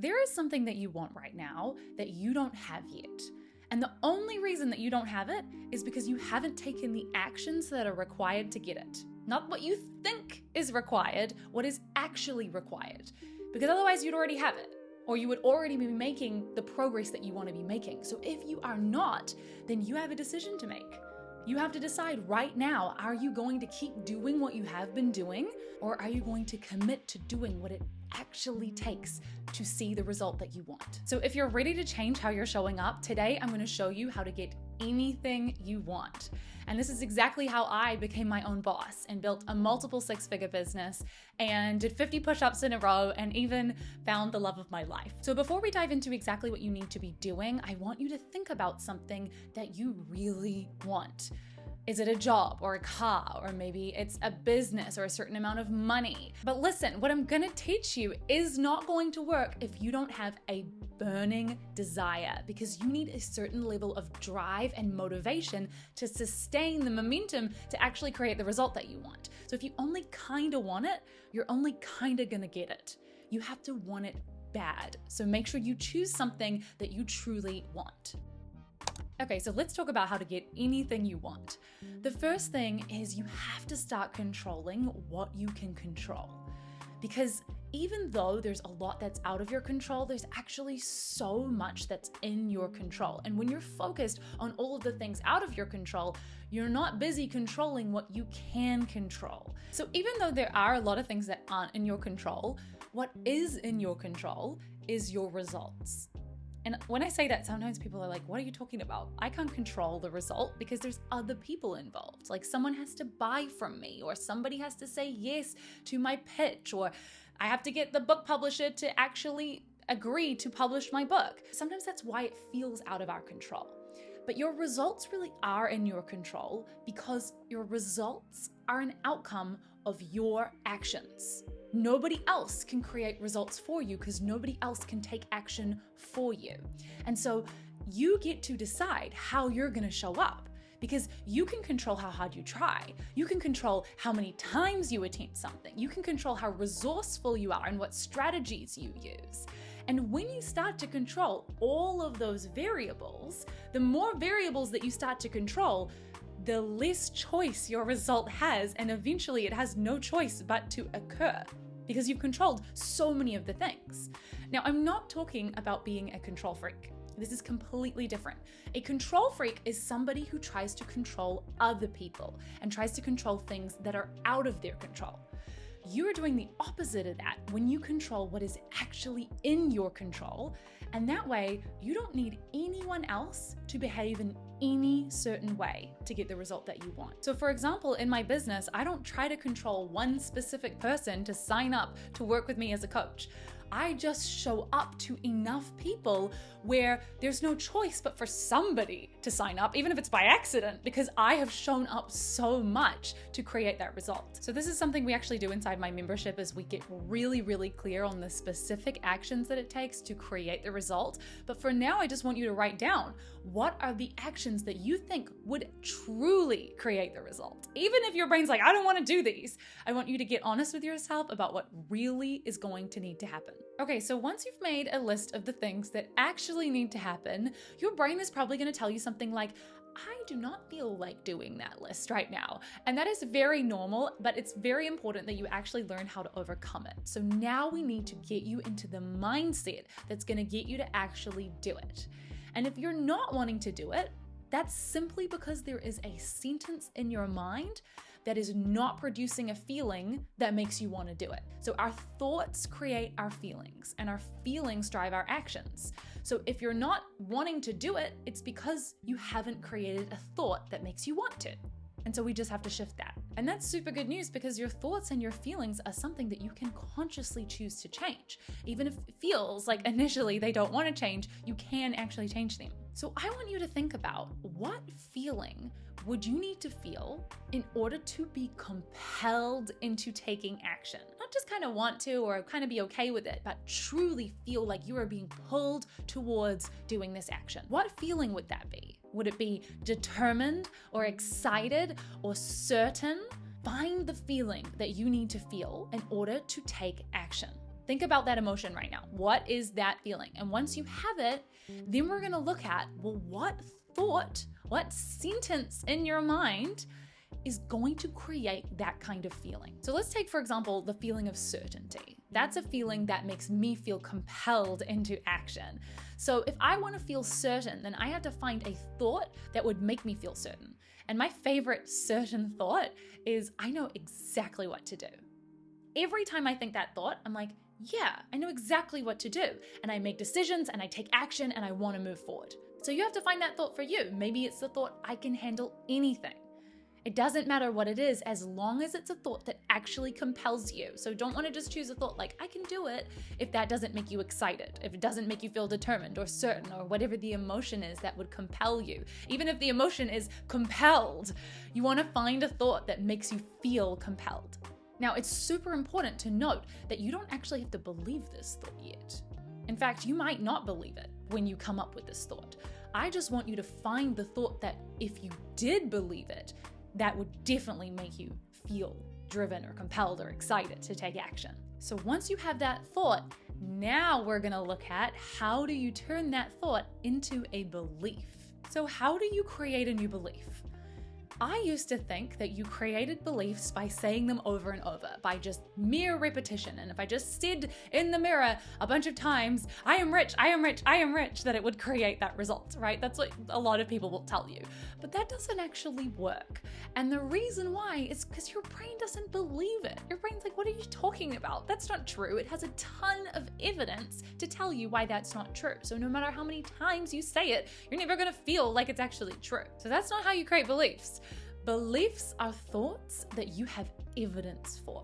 there is something that you want right now that you don't have yet. And the only reason that you don't have it is because you haven't taken the actions that are required to get it. Not what you think is required, what is actually required. Because otherwise you'd already have it, or you would already be making the progress that you want to be making. So if you are not, then you have a decision to make. You have to decide right now, are you going to keep doing what you have been doing, or are you going to commit to doing what it actually takes to see the result that you want? So if you're ready to change how you're showing up, today I'm going to show you how to get anything you want. And this is exactly how I became my own boss and built a multiple six-figure business and did 50 push-ups in a row and even found the love of my life. So before we dive into exactly what you need to be doing, I want you to think about something that you really want. Is it a job or a car, or maybe it's a business or a certain amount of money? But listen, what I'm gonna teach you is not going to work if you don't have a burning desire, because you need a certain level of drive and motivation to sustain the momentum to actually create the result that you want. So if you only kinda want it, you're only kinda gonna get it. You have to want it bad. So make sure you choose something that you truly want. Okay, so let's talk about how to get anything you want. The first thing is you have to start controlling what you can control. Because even though there's a lot that's out of your control, there's actually so much that's in your control. And when you're focused on all of the things out of your control, you're not busy controlling what you can control. So even though there are a lot of things that aren't in your control, what is in your control is your results. And when I say that, sometimes people are like, what are you talking about? I can't control the result because there's other people involved. Like someone has to buy from me, or somebody has to say yes to my pitch, or I have to get the book publisher to actually agree to publish my book. Sometimes that's why it feels out of our control. But your results really are in your control because your results are an outcome of your actions. Nobody else can create results for you because nobody else can take action for you. And so you get to decide how you're going to show up, because you can control how hard you try. You can control how many times you attempt something. You can control how resourceful you are and what strategies you use. And when you start to control all of those variables, the more variables that you start to control, the less choice your result has, and eventually it has no choice but to occur because you've controlled so many of the things. Now, I'm not talking about being a control freak. This is completely different. A control freak is somebody who tries to control other people and tries to control things that are out of their control. You are doing the opposite of that when you control what is actually in your control, and that way you don't need anyone else to behave in any certain way to get the result that you want. So for example, in my business, I don't try to control one specific person to sign up to work with me as a coach. I just show up to enough people where there's no choice but for somebody to sign up, even if it's by accident, because I have shown up so much to create that result. So this is something we actually do inside my membership, is we get really, really clear on the specific actions that it takes to create the result. But for now, I just want you to write down, what are the actions that you think would truly create the result? Even if your brain's like, I don't want to do these, I want you to get honest with yourself about what really is going to need to happen. Okay, so once you've made a list of the things that actually need to happen, your brain is probably going to tell you something like, I do not feel like doing that list right now. And that is very normal, but it's very important that you actually learn how to overcome it. So now we need to get you into the mindset that's going to get you to actually do it. And if you're not wanting to do it, that's simply because there is a sentence in your mind that is not producing a feeling that makes you want to do it. So our thoughts create our feelings, and our feelings drive our actions. So if you're not wanting to do it, it's because you haven't created a thought that makes you want to. And so we just have to shift that. And that's super good news, because your thoughts and your feelings are something that you can consciously choose to change. Even if it feels like initially they don't want to change, you can actually change them. So I want you to think about, what feeling would you need to feel in order to be compelled into taking action? Not just kind of want to or kind of be okay with it, but truly feel like you are being pulled towards doing this action. What feeling would that be? Would it be determined or excited or certain? Find the feeling that you need to feel in order to take action. Think about that emotion right now. What is that feeling? And once you have it, then we're gonna look at, well, what thought, what sentence in your mind is going to create that kind of feeling. So let's take, for example, the feeling of certainty. That's a feeling that makes me feel compelled into action. So if I want to feel certain, then I have to find a thought that would make me feel certain. And my favorite certain thought is, I know exactly what to do. Every time I think that thought, I'm like, yeah, I know exactly what to do. And I make decisions and I take action and I want to move forward. So you have to find that thought for you. Maybe it's the thought, I can handle anything. It doesn't matter what it is, as long as it's a thought that actually compels you. So don't want to just choose a thought like, I can do it, if that doesn't make you excited, if it doesn't make you feel determined or certain or whatever the emotion is that would compel you. Even if the emotion is compelled, you want to find a thought that makes you feel compelled. Now, it's super important to note that you don't actually have to believe this thought yet. In fact, you might not believe it when you come up with this thought. I just want you to find the thought that if you did believe it, that would definitely make you feel driven or compelled or excited to take action. So once you have that thought, now we're gonna look at how do you turn that thought into a belief. So how do you create a new belief? I used to think that you created beliefs by saying them over and over, by just mere repetition. And if I just said in the mirror a bunch of times, I am rich, I am rich, I am rich, that it would create that result, right? That's what a lot of people will tell you. But that doesn't actually work. And the reason why is because your brain doesn't believe it. Your brain's like, what are you talking about? That's not true. It has a ton of evidence to tell you why that's not true. So no matter how many times you say it, you're never gonna feel like it's actually true. So that's not how you create beliefs. Beliefs are thoughts that you have evidence for.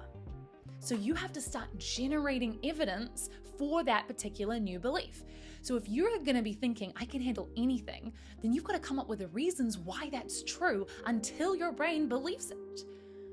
So you have to start generating evidence for that particular new belief. So if you're going to be thinking, I can handle anything, then you've got to come up with the reasons why that's true until your brain believes it.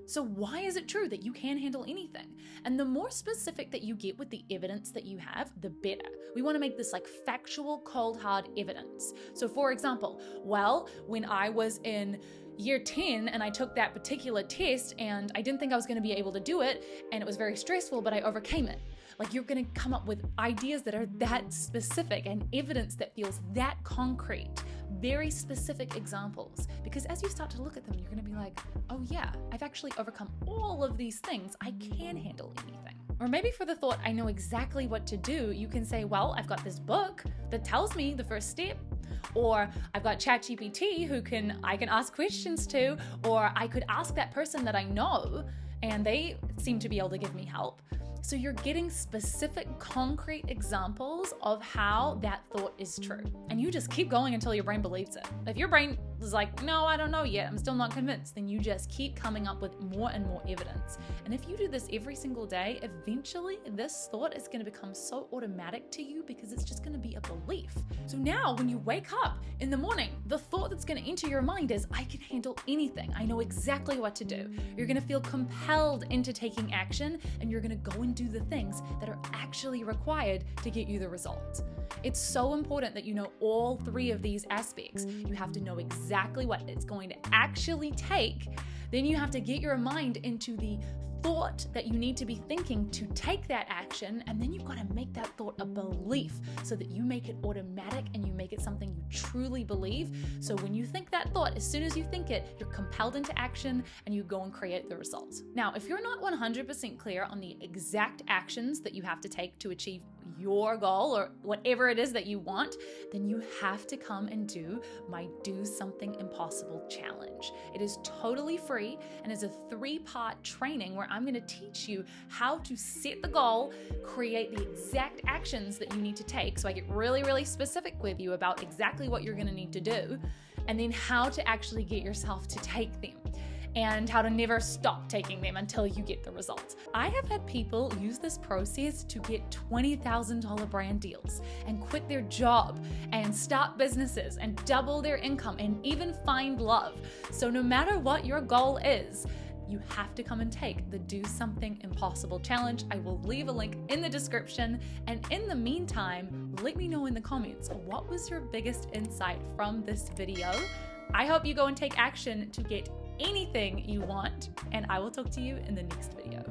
So why is it true that you can handle anything? And the more specific that you get with the evidence that you have, the better. We want to make this like factual, cold, hard evidence. So for example, well, when I was in year 10 and I took that particular test and I didn't think I was going to be able to do it and it was very stressful, but I overcame it. Like you're going to come up with ideas that are that specific and evidence that feels that concrete, very specific examples. Because as you start to look at them, you're going to be like, oh yeah, I've actually overcome all of these things. I can handle anything. Or maybe for the thought, I know exactly what to do, you can say, well, I've got this book that tells me the first step. Or I've got ChatGPT who I can ask questions to, or I could ask that person that I know and they seem to be able to give me help. So you're getting specific, concrete examples of how that thought is true. And you just keep going until your brain believes it. If your brain is like, no, I don't know yet, I'm still not convinced, then you just keep coming up with more and more evidence. And if you do this every single day, eventually this thought is going to become so automatic to you because it's just going to be a belief. So now when you wake up in the morning, the thought that's going to enter your mind is, I can handle anything. I know exactly what to do. You're going to feel compelled into taking action and you're going to go and do the things that are actually required to get you the result. It's so important that you know all three of these aspects. You have to know exactly what it's going to actually take. Then you have to get your mind into the thought that you need to be thinking to take that action, and then you've got to make that thought a belief so that you make it automatic and you make it something you truly believe. So when you think that thought, as soon as you think it, you're compelled into action and you go and create the results. Now, if you're not 100% clear on the exact actions that you have to take to achieve your goal or whatever it is that you want, then you have to come and do my Do Something Impossible challenge. It is totally free and is a 3-part training where I'm going to teach you how to set the goal, create the exact actions that you need to take. So I get really, really specific with you about exactly what you're going to need to do, and then how to actually get yourself to take them, and how to never stop taking them until you get the results. I have had people use this process to get $20,000 brand deals and quit their job and start businesses and double their income and even find love. So no matter what your goal is, you have to come and take the Do Something Impossible challenge. I will leave a link in the description. And in the meantime, let me know in the comments, what was your biggest insight from this video? I hope you go and take action to get anything you want, and I will talk to you in the next video.